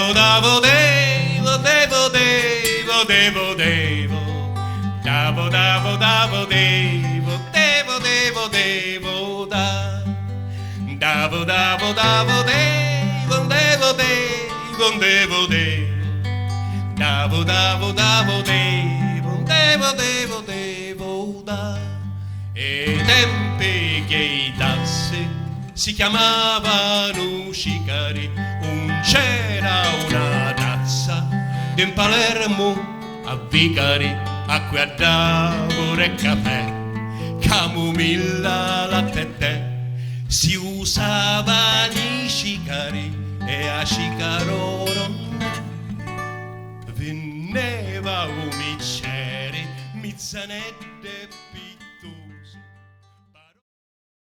Davo davo devo devo devo devo devo davo davo davo devo devo devo devo da davo davo davo devo devo devo devo devo davo davo davo devo devo devo devo da. E i tempi che i tassi si chiamavano Scicari, c'era una tazza in Palermo a Vicari, acqua a Davore e caffè, camomilla, latte e tè. Si usavano i Scicari e a Scicaroro veneva un micere, Mizzanetti